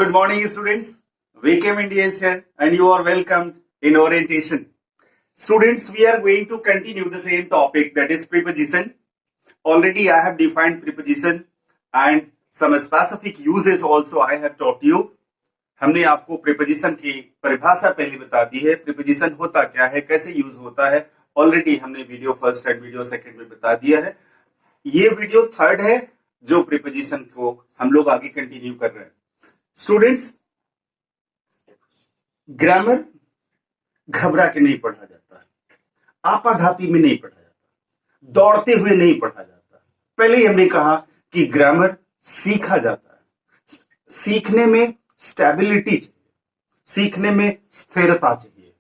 Good morning, students. VKM India is here and you are welcomed in orientation. Students, we are going to continue the same topic, that is preposition. Already I have defined preposition and some specific uses also I have taught you. हमने आपको preposition की परिभाषा पहले बता दी है, preposition होता क्या है, कैसे यूज होता है, ऑलरेडी हमने video first and video second में बता दिया है. ये वीडियो थर्ड है जो preposition को हम लोग आगे कंटिन्यू कर रहे हैं. स्टूडेंट्स, ग्रामर घबरा के नहीं पढ़ा जाता है, आपाधापी में नहीं पढ़ा जाता, दौड़ते हुए नहीं पढ़ा जाता. पहले ही हमने कहा कि ग्रामर सीखा जाता है. सीखने में स्टेबिलिटी चाहिए, सीखने में स्थिरता चाहिए.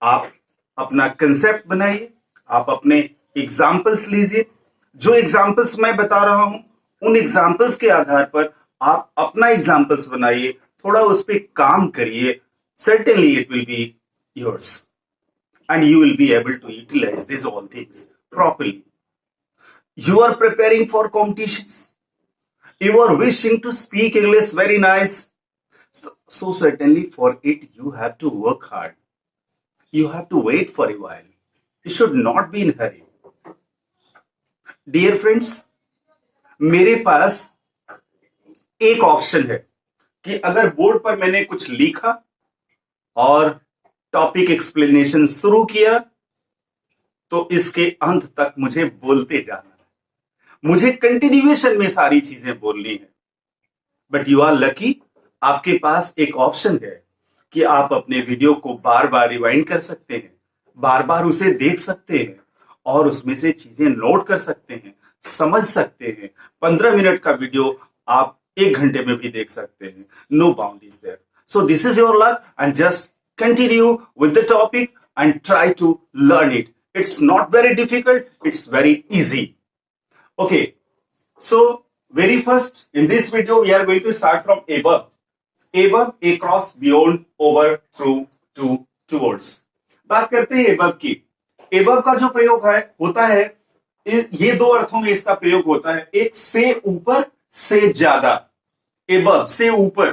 आप अपना कंसेप्ट बनाइए, आप अपने एग्जाम्पल्स लीजिए. जो एग्जाम्पल्स मैं बता रहा हूं उन एग्जाम्पल्स के आधार पर आप अपना एग्जाम्पल्स बनाइए, थोड़ा उस पर काम करिए. certainly it will be yours and you will be able to utilize these all things properly. You are preparing for competitions, you are wishing to speak English very nice, so certainly for it you have to work hard, you have to wait for a while, you should not be in hurry. Dear friends, मेरे पास एक option है कि अगर board पर मैंने कुछ लिखा और टॉपिक एक्सप्लेनेशन शुरू किया तो इसके अंत तक मुझे बोलते जाना है, मुझे कंटिन्यूएशन में सारी चीजें बोलनी है. बट यू आर लकी, आपके पास एक ऑप्शन है कि आप अपने वीडियो को बार बार रिवाइंड कर सकते हैं, बार बार उसे देख सकते हैं और उसमें से चीजें नोट कर सकते हैं, समझ सकते हैं. 15 मिनट का वीडियो आप 1 घंटे में भी देख सकते हैं. No bound is there. So this is your luck and just continue with the topic and try to learn it. It's not very difficult, it's very easy. Okay, so very first in this video we are going to start from above. above, across, beyond, over, through, to, towards. बात करते हैं above की. above का जो प्रयोग है होता है, ये दो अर्थों में इसका प्रयोग होता है. एक से ऊपर, से ज्यादा. above से ऊपर.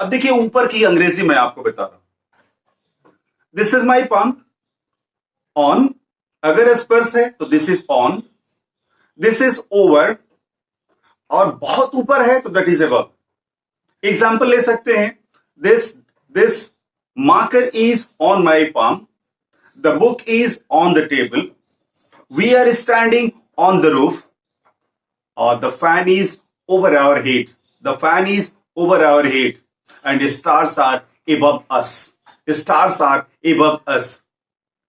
अब देखिए ऊपर की अंग्रेजी मैं आपको बता रहा हूं. This is my palm. On, अगर स्पर्श है तो this is on. This is over, और बहुत ऊपर है तो दैट इज above. एग्जाम्पल ले सकते हैं. This marker is on my palm. The book is on the table. We are standing on the roof. और the fan is over our head. The fan is over our head and the stars are above us. The stars are above us.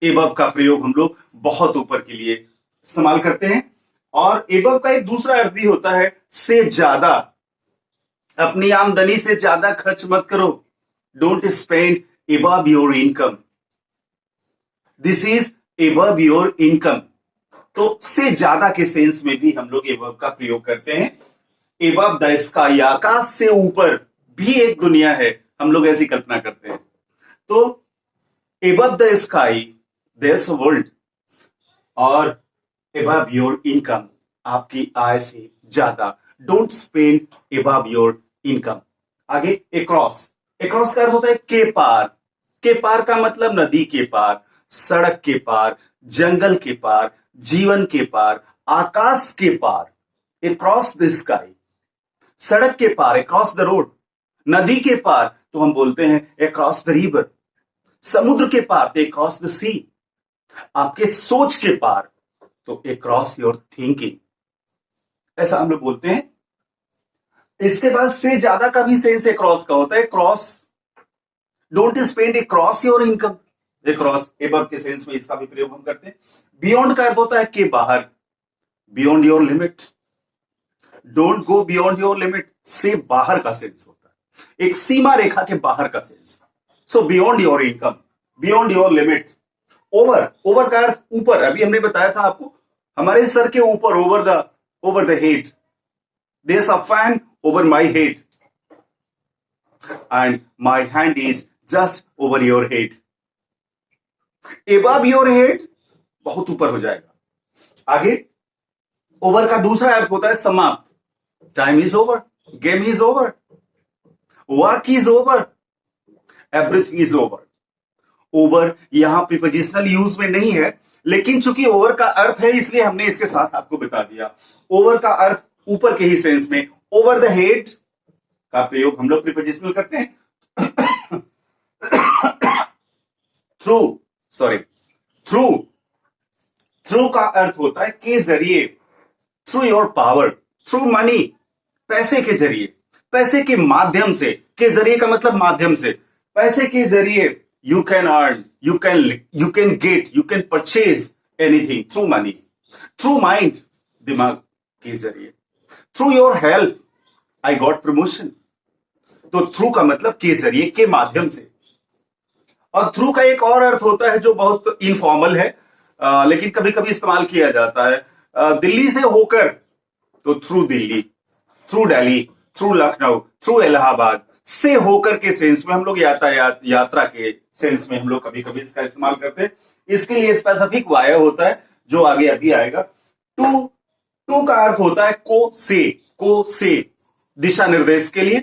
above का प्रयोग हम लोग बहुत ऊपर के लिए इस्तेमाल करते हैं. और above का एक दूसरा अर्थ भी होता है से ज्यादा. अपनी आमदनी से ज्यादा खर्च मत करो. Don't spend above your income. This is above your income. तो से ज्यादा के सेंस में भी हम लोग above का प्रयोग करते हैं. above the sky, आकाश से ऊपर भी एक दुनिया है, हम लोग ऐसी कल्पना करते हैं. तो above the sky there's a world. और above your income, आपकी आय से ज्यादा. don't spend above your income. आगे across. across का अर्थ होता है के पार. के पार का मतलब नदी के पार, सड़क के पार, जंगल के पार, जीवन के पार, आकाश के पार. across the sky, सड़क के पार, अक्रॉस द रोड. नदी के पार तो हम बोलते हैं अक्रॉस द रिवर. समुद्र के पार तो अक्रॉस द सी. आपके सोच के पार तो अक्रॉस योर थिंकिंग. ऐसा हम लोग बोलते हैं. इसके बाद से ज्यादा का भी सेंस अक्रॉस का होता है. Cross, don't spend across your income. Across above के सेंस में इसका भी प्रयोग हम करते हैं. बियॉन्ड का अर्थ होता है के बाहर, beyond your limit. Don't go beyond your limit से बाहर का सेंस होता है, एक सीमा रेखा के बाहर का sense. So beyond your income, beyond your limit. Over, over का अर्थ ऊपर. अभी हमने बताया था आपको, हमारे सर के ऊपर, over the head. There is a fan over my head and my hand is just over your head. Above your head बहुत ऊपर हो जाएगा. आगे ओवर का दूसरा अर्थ होता है समाप्त. Time is over, game is over. Work is over, everything is over. Over यहां प्रीपोजिशनल यूज में नहीं है, लेकिन चूंकि ओवर का अर्थ है इसलिए हमने इसके साथ आपको बता दिया। ओवर का अर्थ ऊपर के ही सेंस में, ओवर द हेड का प्रयोग हम लोग प्रीपोजिशनल करते हैं। थ्रू, सॉरी, थ्रू, थ्रू का अर्थ होता है के जरिए, through your power, through money, पैसे के जरिए, पैसे के माध्यम से, के जरिए का मतलब माध्यम से, पैसे के जरिए you can earn, you can get, you can purchase anything through money, through mind, दिमाग के जरिए, through your help I got promotion। तो through का मतलब के जरिए, के माध्यम से। और through का एक और अर्थ होता है जो बहुत इनफॉर्मल है, लेकिन कभी कभी इस्तेमाल किया जाता है। दिल्ली से होकर, तो through Delhi, through Delhi, through Lucknow, through Allahabad, से होकर के सेंस में हम लोग यातायात, यात्रा के सेंस में हम लोग कभी कभी इसका इस्तेमाल करते हैं। इसके लिए स्पेसिफिक वाय होता है जो आगे अभी आएगा। टू, टू का अर्थ होता है को से, दिशा निर्देश के लिए,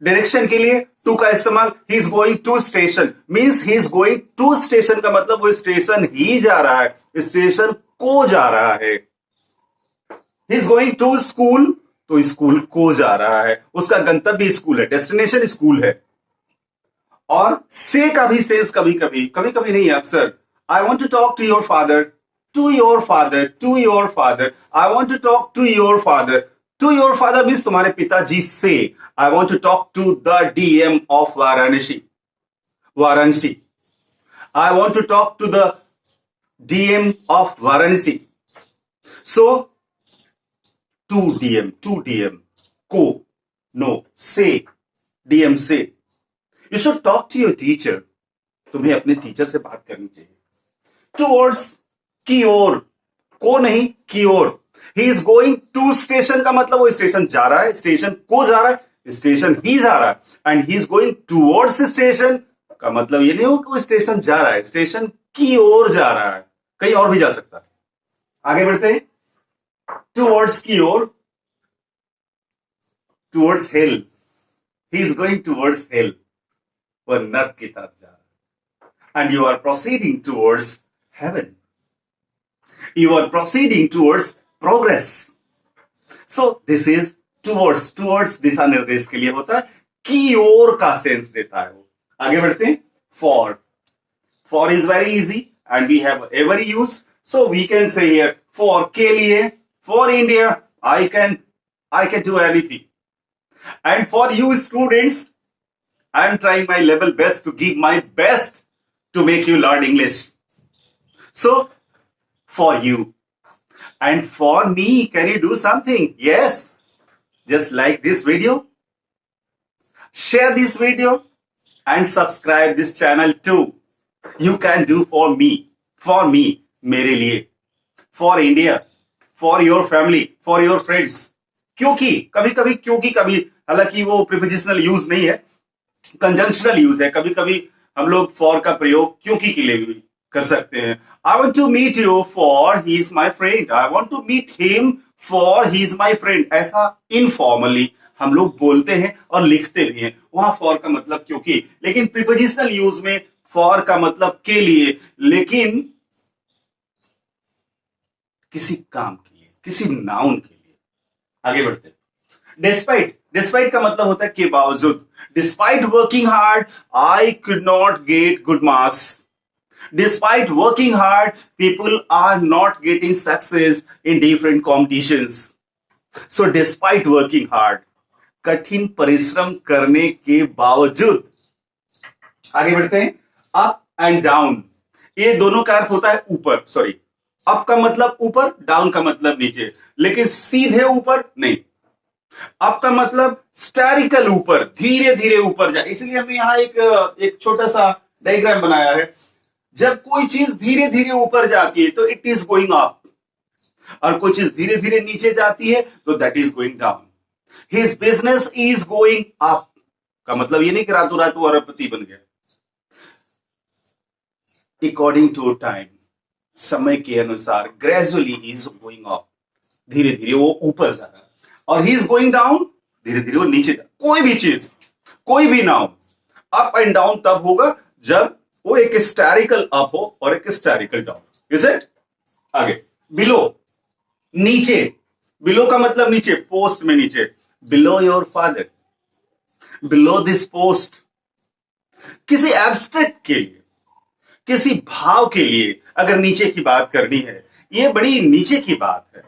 डायरेक्शन के लिए टू का इस्तेमाल। He is going to station means he is going to station का मतलब वो स्टेशन ही जा रहा है, स्टेशन को जा रहा है। He is going to school, तो स्कूल को जा रहा है, उसका गंतव्य स्कूल है, डेस्टिनेशन स्कूल है। और से का भी सेंस कभी कभी नहीं, अक्सर। I want to talk to your father, to your father, to your father, I want to talk to your father, to your father means तुम्हारे पिताजी से। I want to talk to the DM of Varanasi, I want to talk to the DM of Varanasi. So to DM, को, no, से, DM से। You should talk to your teacher, तुम्हें अपने teacher से बात करनी चाहिए। टूवर्ड्स, की ओर, को नहीं की ओर। He is going to station का मतलब वो स्टेशन जा रहा है, स्टेशन को जा रहा है, स्टेशन ही जा रहा है। And he is going towards station का मतलब ये नहीं हो कि वो स्टेशन जा रहा है, स्टेशन की ओर जा रहा है, कहीं और भी जा सकता है। आगे बढ़ते हैं। टूवर्ड्स की ओर, towards hell, he is going towards hell, वह नर्क की तरफ जा रहा है। And you are proceeding towards heaven, you are proceeding towards progress. So this is towards, towards दिशा निर्देश के लिए होता है, की ओर का सेंस देता है वो। आगे बढ़ते हैं। For, for is very easy and we have ever use, so we can say here for के लिए, for India, I can do anything. And for you students, I am trying my level best to give my best to make you learn English. So, for you. And for me, can you do something? Yes. Just like this video. Share this video and subscribe this channel too. You can do for me. For me. मेरे लिए. For India. For your family, for your friends. क्योंकि कभी, हालांकि वो prepositional use नहीं है, conjunctional use है। कभी कभी हम लोग फॉर का प्रयोग क्योंकि के लिए भी कर सकते हैं। I want to meet you for he is my friend, I want to meet him for he is my friend. ऐसा इनफॉर्मली हम लोग बोलते हैं और लिखते भी हैं। वहां फॉर का मतलब क्योंकि, लेकिन प्रीपोजिशनल यूज में फॉर का मतलब के लिए, लेकिन किसी काम के लिए, किसी नाउन के लिए। आगे बढ़ते हैं। डिस्पाइट, डिस्पाइट का मतलब होता है के बावजूद। Despite working hard I could not get good marks. Despite working hard people are not getting success in different competitions. So despite working hard, कठिन परिश्रम करने के बावजूद। आगे बढ़ते हैं। अप एंड डाउन, ये दोनों का अर्थ होता है ऊपर, सॉरी, अप का मतलब ऊपर, डाउन का मतलब नीचे, लेकिन सीधे ऊपर नहीं। अप का मतलब स्टेरिकल ऊपर, धीरे धीरे ऊपर जाए। इसलिए हमने यहां एक छोटा सा डायग्राम बनाया है। जब कोई चीज धीरे धीरे ऊपर जाती है तो इट इज गोइंग अप, और कोई चीज धीरे धीरे नीचे जाती है तो that is going down. His business is going up का मतलब ये नहीं कि रातों रात वो अरबपति बन गया। अकॉर्डिंग टू टाइम, समय के अनुसार, gradually he is going up, धीरे धीरे वो ऊपर जा रहा है। और ही इज गोइंग डाउन, धीरे धीरे वो नीचे जा। कोई भी चीज कोई भी नाउन अप एंड डाउन तब होगा जब वो एक हिस्टोरिकल अप हो और एक हिस्टोरिकल डाउन। Is it? आगे, बिलो, नीचे। बिलो का मतलब नीचे, पोस्ट में नीचे। Below your father, below this post. किसी एब्स्ट्रैक्ट के लिए, किसी भाव के लिए अगर नीचे की बात करनी है, ये बड़ी नीचे की बात है।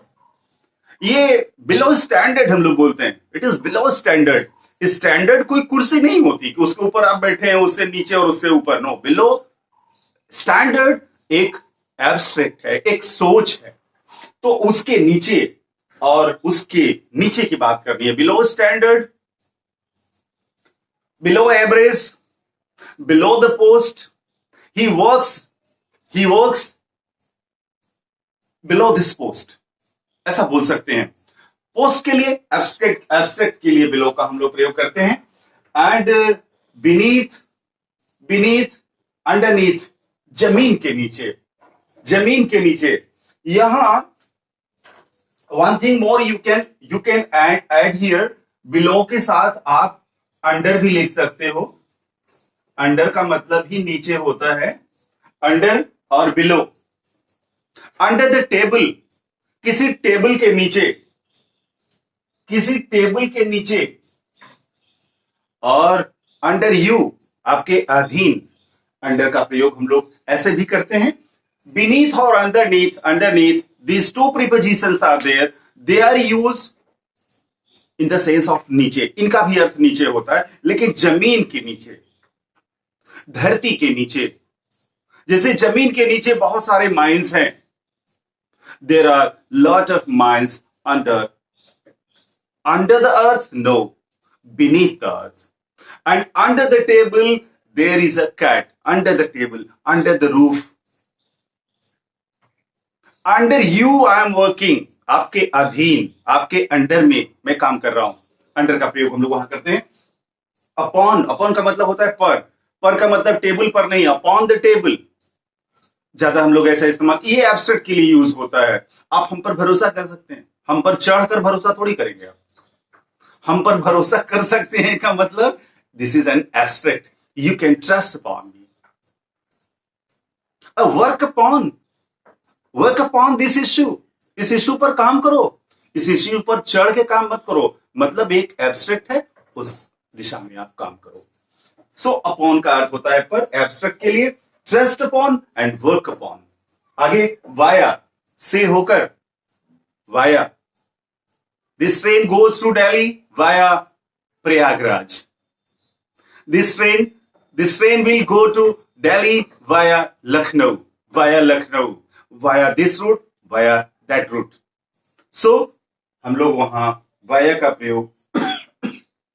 ये बिलो स्टैंडर्ड हम लोग बोलते हैं, it is below standard. Standard कोई कुर्सी नहीं होती कि उसके ऊपर आप बैठे हैं, उससे नीचे और उससे ऊपर। नो, बिलो स्टैंडर्ड एक एब्स्ट्रैक्ट है, एक सोच है। तो उसके नीचे और उसके नीचे की बात करनी है। Below standard, below average, below the post, he works below this post, ऐसा बोल सकते हैं। पोस्ट के लिए, एब्स्ट्रैक्ट के लिए बिलो का हम लोग प्रयोग करते हैं। एंड बीनीथ, अंडरनीथ, जमीन के नीचे, जमीन के नीचे। यहां one thing more you can add here, below के साथ आप अंडर भी लिख सकते हो। अंडर का मतलब ही नीचे होता है, अंडर और बिलो। अंडर द टेबल, किसी टेबल के नीचे, किसी टेबल के नीचे। और अंडर यू, आपके अधीन। अंडर का प्रयोग हम लोग ऐसे भी करते हैं। बीनीथ और underneath, underneath, these two prepositions are there, they are used in the sense of नीचे। इनका भी अर्थ नीचे होता है, लेकिन जमीन के नीचे, धरती के नीचे। जैसे जमीन के नीचे बहुत सारे माइंस हैं, there are lot of mines under the earth, no, beneath the earth. And under the table there is a cat, under the table, under the roof. Under you I am working, आपके अधीन, आपके under में मैं काम कर रहा हूं। Under का प्रयोग हम लोग वहां करते हैं। अपॉन, अपॉन का मतलब होता है पर का मतलब टेबल पर नहीं, अपॉन द टेबल ज्यादा हम लोग ऐसा इस्तेमाल, ये एब्स्ट्रैक्ट के लिए यूज होता है। आप हम पर भरोसा कर सकते हैं, हम पर चढ़कर भरोसा थोड़ी करेंगे आप। हम पर भरोसा कर सकते हैं का मतलब this is an abstract, you can trust upon me. Work upon this issue, इस इश्यू पर काम करो, इस इश्यू पर चढ़ के काम मत करो। मतलब एक एब्स्ट्रैक्ट है, उस दिशा में आप काम करो। सो अपॉन का अर्थ होता है पर, एब्स्ट्रैक्ट के लिए trust upon and work upon. आगे, वाया, से होकर, via. This train goes to Delhi via Prayagraj. This train will go to Delhi via Lucknow, via Lucknow, via this route, via that route. So हम लोग वहां वाया का प्रयोग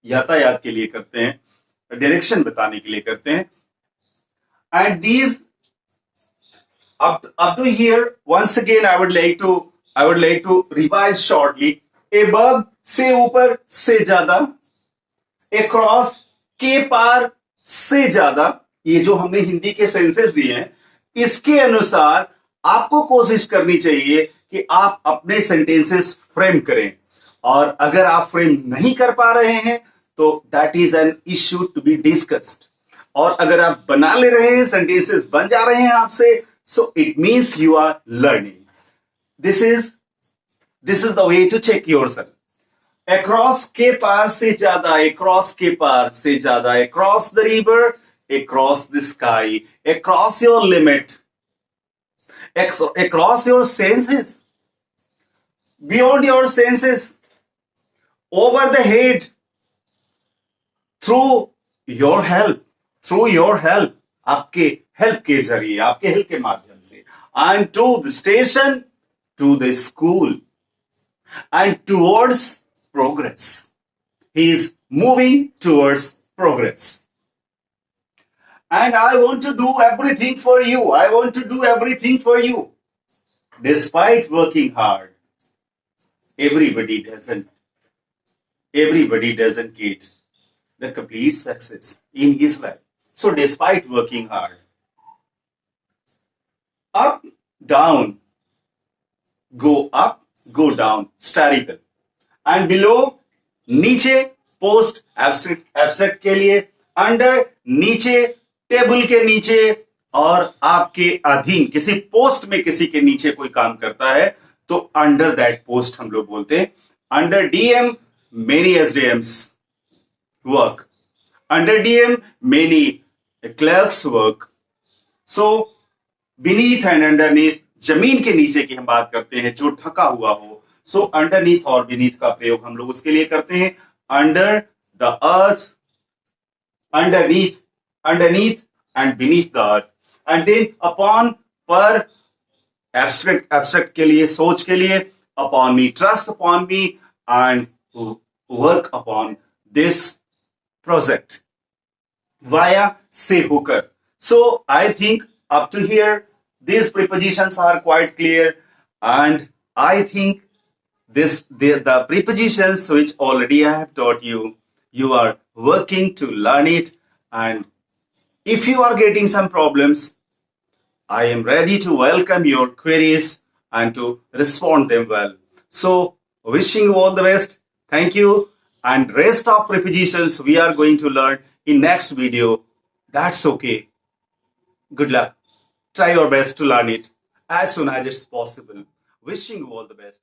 यातायात के लिए करते हैं, डायरेक्शन बताने के लिए करते हैं। And these up to here, once again I would like to revise shortly. above, से ऊपर, से ज्यादा। across, के पार, से ज्यादा। ये जो हमने हिंदी के सेंसेस दिए हैं, इसके अनुसार आपको कोशिश करनी चाहिए कि आप अपने सेंटेंसेस फ्रेम करें। और अगर आप फ्रेम नहीं कर पा रहे हैं तो that is an issue to be discussed. और अगर आप बना ले रहे हैं, सेंटेंसेस बन जा रहे हैं आपसे, so it means you are learning. This is the way to check yourself. Across, के पार से ज्यादा, अक्रॉस के पार से ज्यादा, across the river, across the sky, across your limit, across your senses, beyond your senses, over the head, through your help, आपके help के जरिए, आपके help के माध्यम से, and to the station, to the school, and towards progress. He is moving towards progress. And I want to do everything for you. I want to do everything for you. Despite working hard, everybody doesn't get the complete success in his life. So despite working hard, up, down, go up, go down, historical. And below, नीचे, post abstract के लिए, under नीचे, table के नीचे, और आपके अधीन किसी पोस्ट में किसी के नीचे कोई काम करता है तो अंडर दैट पोस्ट हम लोग बोलते हैं। Under DM many SDMs work, under DM many clerks work. So beneath and underneath, जमीन के नीचे की हम बात करते हैं जो ढका हुआ हो। सो अंडरनीथ और बीनीथ का प्रयोग हम लोग उसके लिए करते हैं। Under the earth, underneath, underneath and beneath the earth, and then upon, पर abstract के लिए, सोच के लिए, upon me, trust upon me, and work upon this project via से होकर। So I think up to here these prepositions are quite clear, and I think the prepositions which already I have taught you, you are working to learn it, and if you are getting some problems, I am ready to welcome your queries and to respond them well. So wishing you all the best. Thank you, and rest of prepositions we are going to learn in next video. That's okay. Good luck. Try your best to learn it as soon as it's possible. Wishing you all the best.